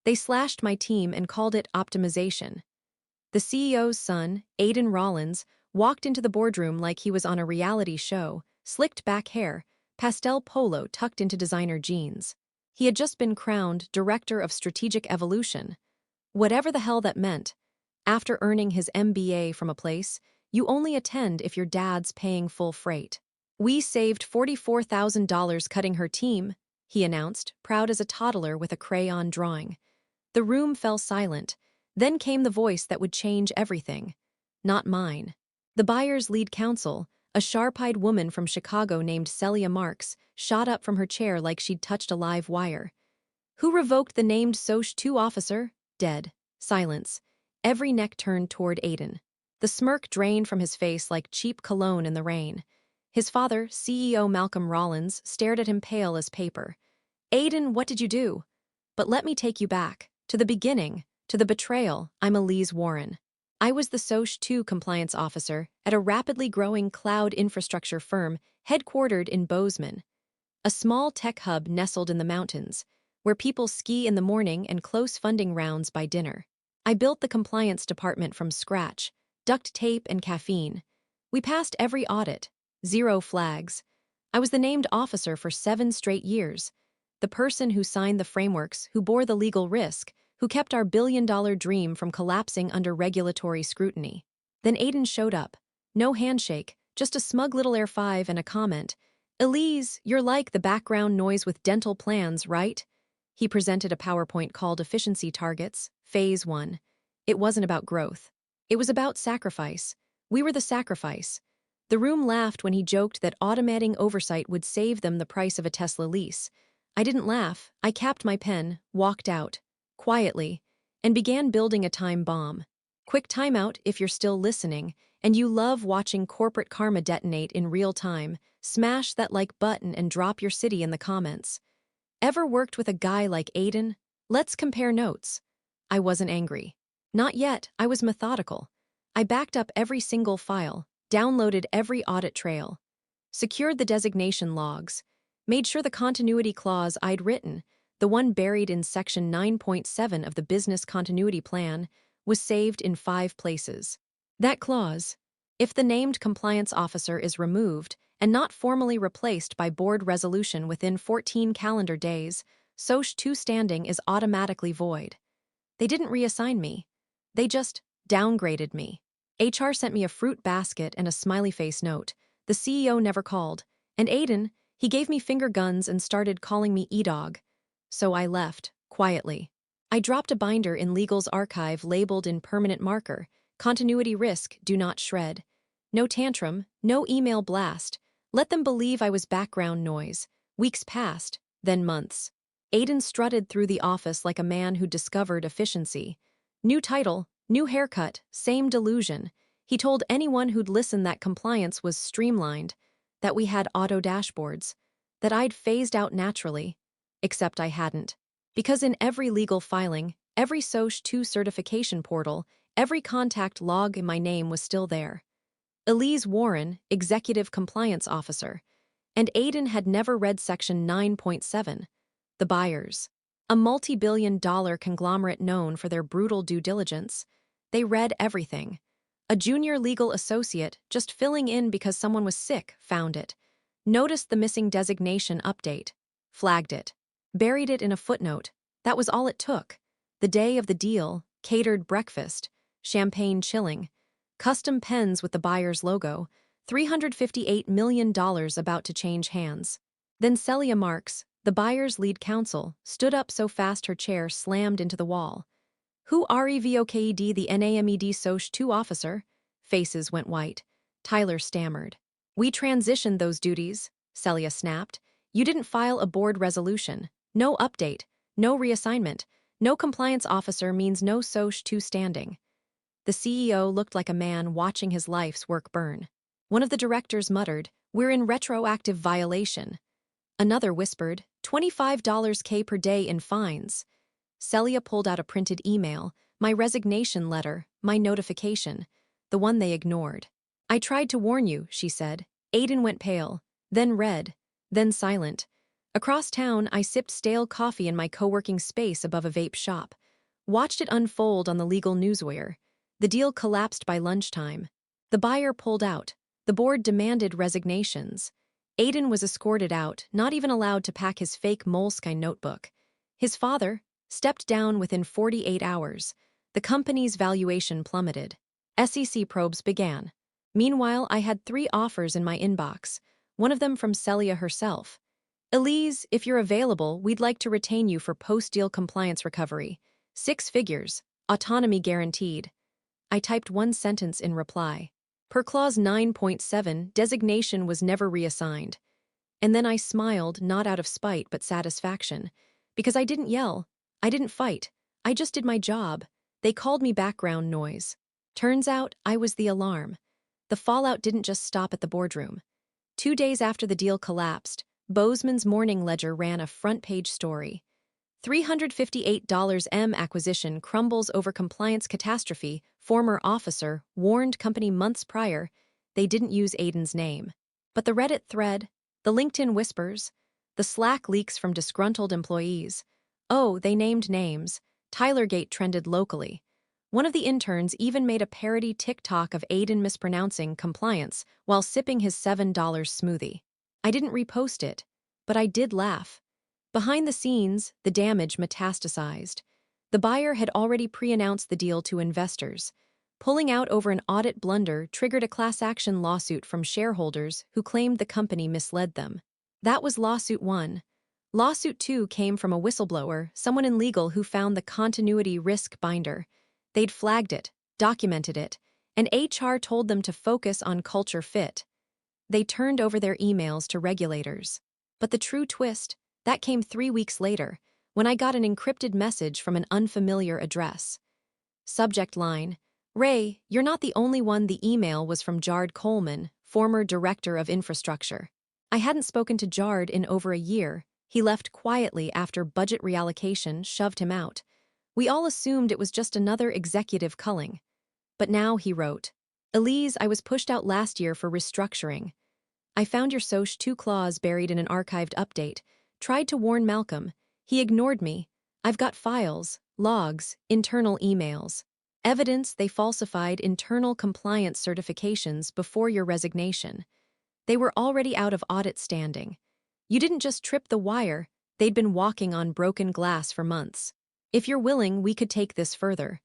They slashed my team and called it optimization. The CEO's son, Aidan Rollins, walked into the boardroom like he was on a reality show, slicked back hair, pastel polo tucked into designer jeans. He had just been crowned Director of Strategic Evolution. Whatever the hell that meant. After earning his MBA from a place, you only attend if your dad's paying full freight. We saved $44,000 cutting her team, he announced, proud as a toddler with a crayon drawing. The room fell silent. Then came the voice that would change everything. Not mine. The buyer's lead counsel, a sharp-eyed woman from Chicago named Celia Marks, shot up from her chair like she'd touched a live wire. Who revoked the named SOC 2 officer? Dead. Silence. Every neck turned toward Aidan. The smirk drained from his face like cheap cologne in the rain. His father, CEO Malcolm Rollins, stared at him pale as paper. Aidan, what did you do? But let me take you back. To the beginning. To the betrayal. I'm Elise Warren. I was the SOC 2 compliance officer at a rapidly growing cloud infrastructure firm headquartered in Bozeman, a small tech hub nestled in the mountains, where people ski in the morning and close funding rounds by dinner. I built the compliance department from scratch, duct tape and caffeine. We passed every audit, 0 flags. I was the named officer for 7 straight years, the person who signed the frameworks, who bore the legal risk, who kept our billion-dollar dream from collapsing under regulatory scrutiny. Then Aidan showed up. No handshake, just a smug little Air 5 and a comment. Elise, you're like the background noise with dental plans, right? He presented a PowerPoint called Efficiency Targets, Phase 1. It wasn't about growth. It was about sacrifice. We were the sacrifice. The room laughed when he joked that automating oversight would save them the price of a Tesla lease. I didn't laugh. I capped my pen, walked out, quietly, and began building a time bomb. Quick timeout if you're still listening, and you love watching corporate karma detonate in real time, smash that like button and drop your city in the comments. Ever worked with a guy like Aidan? Let's compare notes. I wasn't angry. Not yet, I was methodical. I backed up every single file, downloaded every audit trail, secured the designation logs, made sure the continuity clause I'd written, the one buried in Section 9.7 of the Business Continuity Plan, was saved in 5 places. That clause, if the named compliance officer is removed and not formally replaced by board resolution within 14 calendar days, SOC 2 standing is automatically void. They didn't reassign me. They just downgraded me. HR sent me a fruit basket and a smiley face note. The CEO never called. And Aidan, he gave me finger guns and started calling me E-Dog. So I left, quietly. I dropped a binder in legal's archive labeled in permanent marker, continuity risk, do not shred. No tantrum, no email blast. Let them believe I was background noise. Weeks passed, then months. Aidan strutted through the office like a man who discovered efficiency. New title, new haircut, same delusion. He told anyone who'd listen that compliance was streamlined, that we had auto dashboards, that I'd phased out naturally. Except I hadn't. Because in every legal filing, every SOC 2 certification portal, every contact log in my name was still there. Elise Warren, Executive Compliance Officer, and Aidan had never read Section 9.7, the buyers. A multi-billion-dollar conglomerate known for their brutal due diligence. They read everything. A junior legal associate, just filling in because someone was sick, found it. Noticed the missing designation update. Flagged it. Buried it in a footnote. That was all it took. The day of the deal, catered breakfast, champagne chilling, custom pens with the buyer's logo, $358 million about to change hands. Then Celia Marks, the buyer's lead counsel, stood up so fast her chair slammed into the wall. Who revoked the NAMED SOC 2 officer? Faces went white. Tyler stammered. We transitioned those duties, Celia snapped. You didn't file a board resolution. No update. No reassignment. No compliance officer means no SOC 2 standing. The CEO looked like a man watching his life's work burn. One of the directors muttered, "We're in retroactive violation." Another whispered, $25K per day in fines. Celia pulled out a printed email, my resignation letter, my notification, the one they ignored. I tried to warn you, she said. Aidan went pale, then red, then silent. Across town, I sipped stale coffee in my co-working space above a vape shop. Watched it unfold on the legal newswire. The deal collapsed by lunchtime. The buyer pulled out. The board demanded resignations. Aiden was escorted out, not even allowed to pack his fake Moleskine notebook. His father stepped down within 48 hours. The company's valuation plummeted. SEC probes began. Meanwhile, I had 3 offers in my inbox, one of them from Celia herself. Elise, if you're available, we'd like to retain you for post-deal compliance recovery. 6 figures, autonomy guaranteed. I typed one sentence in reply. Per clause 9.7, designation was never reassigned. And then I smiled, not out of spite but satisfaction. Because I didn't yell. I didn't fight. I just did my job. They called me background noise. Turns out, I was the alarm. The fallout didn't just stop at the boardroom. 2 days after the deal collapsed, Bozeman's Morning Ledger ran a front-page story. $358 M acquisition crumbles over compliance catastrophe, former officer warned company months prior they didn't use Aiden's name. But the Reddit thread, the LinkedIn whispers, the Slack leaks from disgruntled employees. Oh, they named names. Tylergate trended locally. One of the interns even made a parody TikTok of Aiden mispronouncing compliance while sipping his $7 smoothie. I didn't repost it, but I did laugh. Behind the scenes, the damage metastasized. The buyer had already pre-announced the deal to investors. Pulling out over an audit blunder triggered a class action lawsuit from shareholders who claimed the company misled them. That was lawsuit 1. Lawsuit 2 came from a whistleblower, someone in legal who found the continuity risk binder. They'd flagged it, documented it, and HR told them to focus on culture fit. They turned over their emails to regulators. But the true twist, that came 3 weeks later, when I got an encrypted message from an unfamiliar address. Subject line: Ray, you're not the only one. The email was from Jard Coleman, former director of infrastructure. I hadn't spoken to Jard in over a year. He left quietly after budget reallocation shoved him out. We all assumed it was just another executive culling. But now he wrote, Elise, I was pushed out last year for restructuring. I found your SOC 2 clause buried in an archived update. Tried to warn Malcolm. He ignored me. I've got files, logs, internal emails. Evidence they falsified internal compliance certifications before your resignation. They were already out of audit standing. You didn't just trip the wire, they'd been walking on broken glass for months. If you're willing, we could take this further.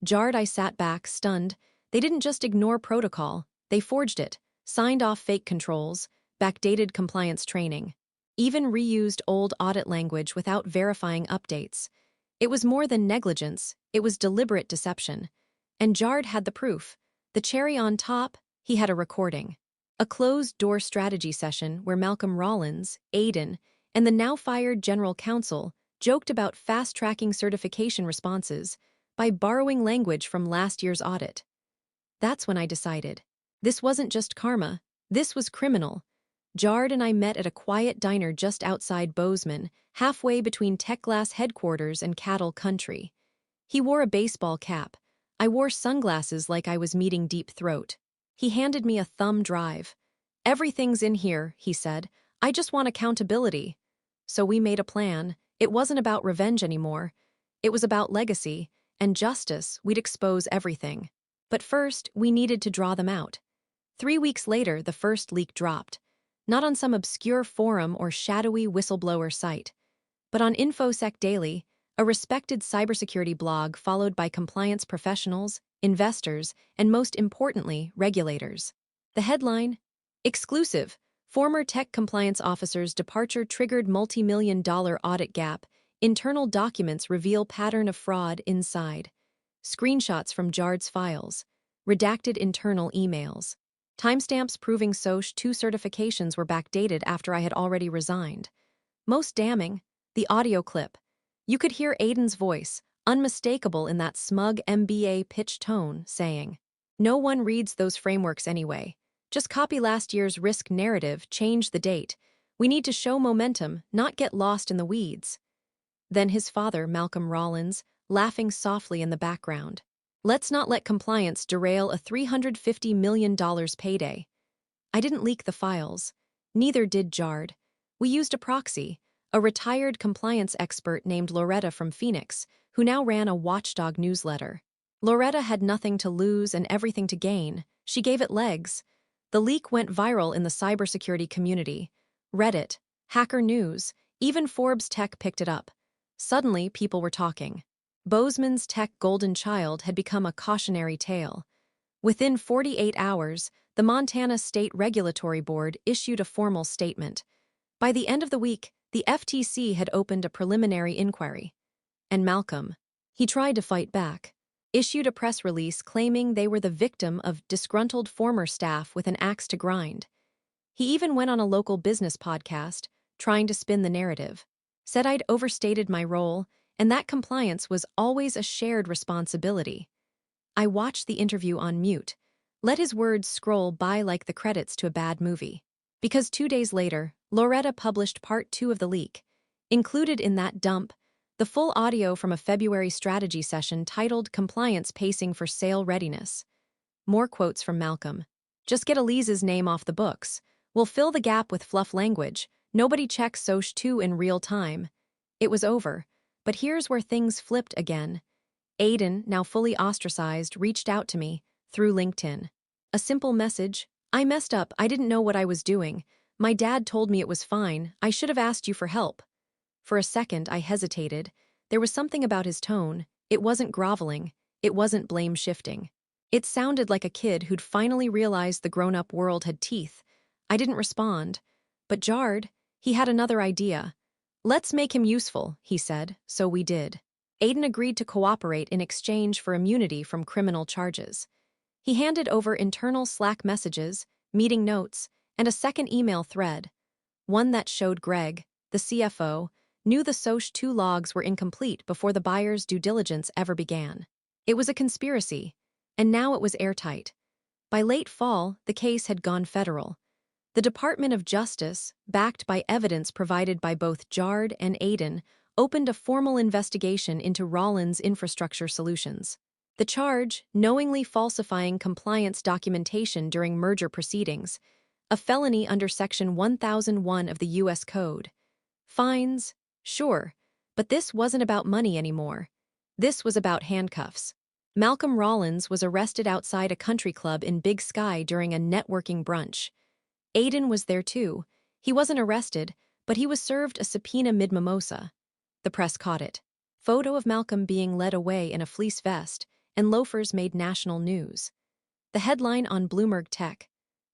Jarred, I sat back, stunned. They didn't just ignore protocol, they forged it, signed off fake controls, backdated compliance training, even reused old audit language without verifying updates. It was more than negligence, it was deliberate deception. And Jarred had the proof. The cherry on top, he had a recording. A closed-door strategy session where Malcolm Rollins, Aiden, and the now-fired general counsel joked about fast-tracking certification responses by borrowing language from last year's audit. That's when I decided. This wasn't just karma, this was criminal. Jarred and I met at a quiet diner just outside Bozeman, halfway between Techglass headquarters and Cattle Country. He wore a baseball cap. I wore sunglasses like I was meeting Deep Throat. He handed me a thumb drive. Everything's in here, he said. I just want accountability. So we made a plan. It wasn't about revenge anymore. It was about legacy and justice. We'd expose everything. But first, we needed to draw them out. 3 weeks later, the first leak dropped. Not on some obscure forum or shadowy whistleblower site, but on InfoSec Daily, a respected cybersecurity blog followed by compliance professionals, investors, and most importantly, regulators. The headline: Exclusive. Former tech compliance officer's departure triggered multi-million-dollar audit gap. Internal documents reveal pattern of fraud inside. Screenshots from Jarred's files. Redacted internal emails. Timestamps proving SOC 2 certifications were backdated after I had already resigned. Most damning, the audio clip. You could hear Aiden's voice, unmistakable in that smug MBA pitch tone, saying, "No one reads those frameworks anyway. Just copy last year's risk narrative, change the date. We need to show momentum, not get lost in the weeds." Then his father, Malcolm Rollins, laughing softly in the background. Let's not let compliance derail a $350 million payday. I didn't leak the files. Neither did Jarred. We used a proxy, a retired compliance expert named Loretta from Phoenix, who now ran a watchdog newsletter. Loretta had nothing to lose and everything to gain. She gave it legs. The leak went viral in the cybersecurity community. Reddit, Hacker News, even Forbes Tech picked it up. Suddenly, people were talking. Bozeman's tech golden child had become a cautionary tale. Within 48 hours, the Montana State Regulatory Board issued a formal statement. By the end of the week, the FTC had opened a preliminary inquiry. And Malcolm, he tried to fight back, issued a press release claiming they were the victim of disgruntled former staff with an axe to grind. He even went on a local business podcast, trying to spin the narrative. Said I'd overstated my role, and that compliance was always a shared responsibility. I watched the interview on mute, let his words scroll by like the credits to a bad movie. Because 2 days later, Loretta published part 2 of the leak. Included in that dump, the full audio from a February strategy session titled Compliance Pacing for Sale Readiness. More quotes from Malcolm. Just get Elise's name off the books. We'll fill the gap with fluff language. Nobody checks SOC 2 in real time. It was over. But here's where things flipped again. Aiden, now fully ostracized, reached out to me through LinkedIn. A simple message. I messed up. I didn't know what I was doing. My dad told me it was fine. I should have asked you for help. For a second, I hesitated. There was something about his tone. It wasn't groveling. It wasn't blame-shifting. It sounded like a kid who'd finally realized the grown-up world had teeth. I didn't respond. But jarred, he had another idea. Let's make him useful, he said, so we did. Aiden agreed to cooperate in exchange for immunity from criminal charges. He handed over internal Slack messages, meeting notes, and a second email thread. One that showed Greg, the CFO, knew the SOC 2 logs were incomplete before the buyer's due diligence ever began. It was a conspiracy, and now it was airtight. By late fall, the case had gone federal. The Department of Justice, backed by evidence provided by both Jard and Aiden, opened a formal investigation into Rollins Infrastructure Solutions. The charge, knowingly falsifying compliance documentation during merger proceedings, a felony under Section 1001 of the U.S. Code. Fines, sure, but this wasn't about money anymore. This was about handcuffs. Malcolm Rollins was arrested outside a country club in Big Sky during a networking brunch. Aiden was there too. He wasn't arrested, but he was served a subpoena mid-mimosa. The press caught it. Photo of Malcolm being led away in a fleece vest, and loafers made national news. The headline on Bloomberg Tech.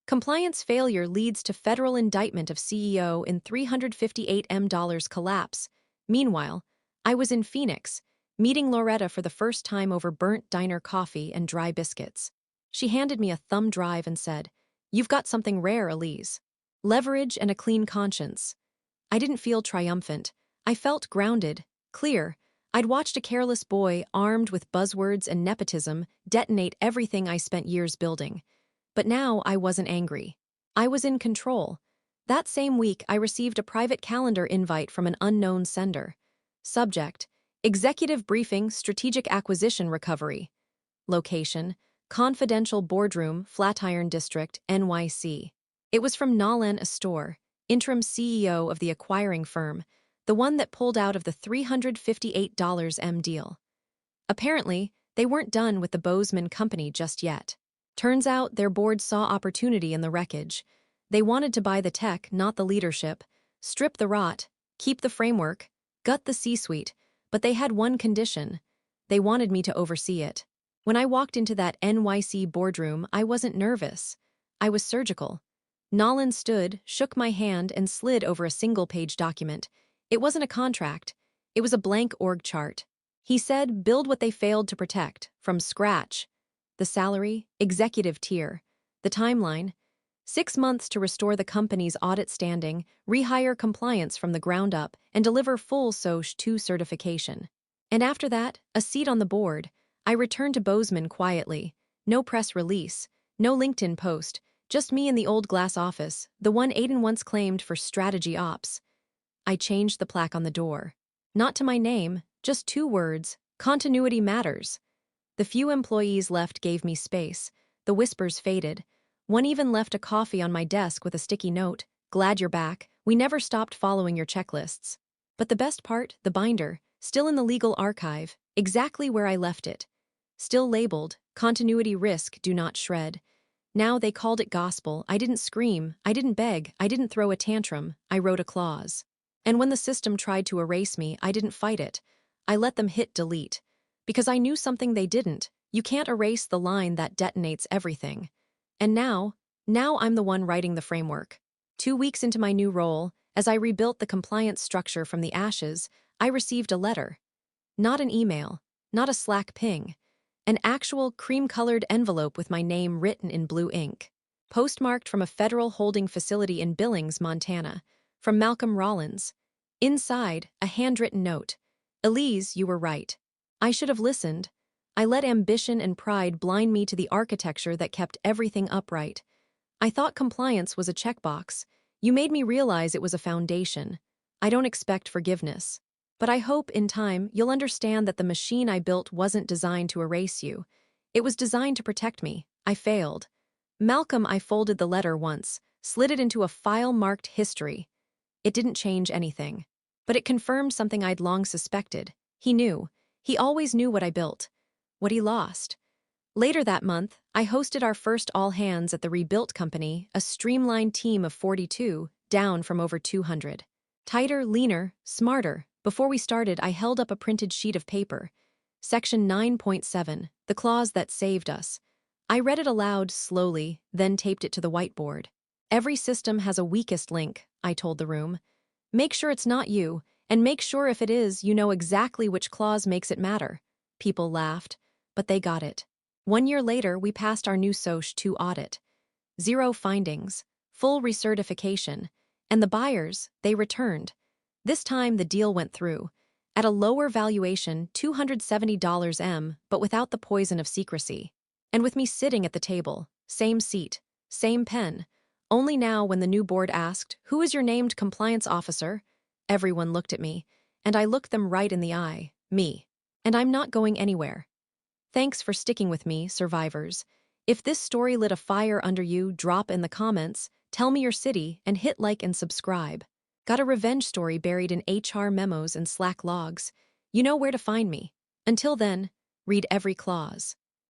Compliance failure leads to federal indictment of CEO in $358 million collapse. Meanwhile, I was in Phoenix, meeting Loretta for the first time over burnt diner coffee and dry biscuits. She handed me a thumb drive and said, "You've got something rare, Elise. Leverage and a clean conscience." I didn't feel triumphant. I felt grounded, clear. I'd watched a careless boy, armed with buzzwords and nepotism, detonate everything I spent years building. But now I wasn't angry. I was in control. That same week, I received a private calendar invite from an unknown sender. Subject: Executive Briefing Strategic Acquisition Recovery. Location: Confidential Boardroom, Flatiron District, NYC. It was from Nalen Astor, interim CEO of the acquiring firm, the one that pulled out of the $358 M deal. Apparently, they weren't done with the Bozeman company just yet. Turns out their board saw opportunity in the wreckage. They wanted to buy the tech, not the leadership, strip the rot, keep the framework, gut the C-suite, but they had one condition. They wanted me to oversee it. When I walked into that NYC boardroom, I wasn't nervous. I was surgical. Nolan stood, shook my hand, and slid over a single-page document. It wasn't a contract. It was a blank org chart. He said, build what they failed to protect, from scratch. The salary, executive tier. The timeline, 6 months to restore the company's audit standing, rehire compliance from the ground up, and deliver full SOC 2 certification. And after that, a seat on the board. I returned to Bozeman quietly. No press release, no LinkedIn post, just me in the old glass office, the one Aiden once claimed for strategy ops. I changed the plaque on the door. Not to my name, just 2 words: continuity matters. The few employees left gave me space. The whispers faded. One even left a coffee on my desk with a sticky note: "Glad you're back. We never stopped following your checklists." But the best part, the binder, still in the legal archive, exactly where I left it. Still labeled, continuity risk, do not shred. Now they called it gospel. I didn't scream, I didn't beg, I didn't throw a tantrum, I wrote a clause. And when the system tried to erase me, I didn't fight it. I let them hit delete. Because I knew something they didn't. You can't erase the line that detonates everything. And now I'm the one writing the framework. 2 weeks into my new role, as I rebuilt the compliance structure from the ashes, I received a letter. Not an email, not a Slack ping. An actual cream-colored envelope with my name written in blue ink. Postmarked from a federal holding facility in Billings, Montana. From Malcolm Rollins. Inside, a handwritten note. Elise, you were right. I should have listened. I let ambition and pride blind me to the architecture that kept everything upright. I thought compliance was a checkbox. You made me realize it was a foundation. I don't expect forgiveness. But I hope, in time, you'll understand that the machine I built wasn't designed to erase you. It was designed to protect me. I failed. Malcolm, I folded the letter once, slid it into a file marked history. It didn't change anything. But it confirmed something I'd long suspected. He knew. He always knew what I built. What he lost. Later that month, I hosted our first all-hands at the rebuilt company, a streamlined team of 42, down from over 200. Tighter, leaner, smarter. Before we started, I held up a printed sheet of paper. Section 9.7, the clause that saved us. I read it aloud slowly, then taped it to the whiteboard. Every system has a weakest link, I told the room. Make sure it's not you, and make sure if it is, you know exactly which clause makes it matter. People laughed, but they got it. 1 year later, we passed our new SOC 2 audit. 0 findings, full recertification, and the buyers, they returned. This time, the deal went through. At a lower valuation, $270 M, but without the poison of secrecy. And with me sitting at the table, same seat, same pen. Only now, when the new board asked, "Who is your named compliance officer?" everyone looked at me, and I looked them right in the eye, me. And I'm not going anywhere. Thanks for sticking with me, survivors. If this story lit a fire under you, drop in the comments, tell me your city, and hit like and subscribe. Got a revenge story buried in HR memos and Slack logs? You know where to find me. Until then, read every clause.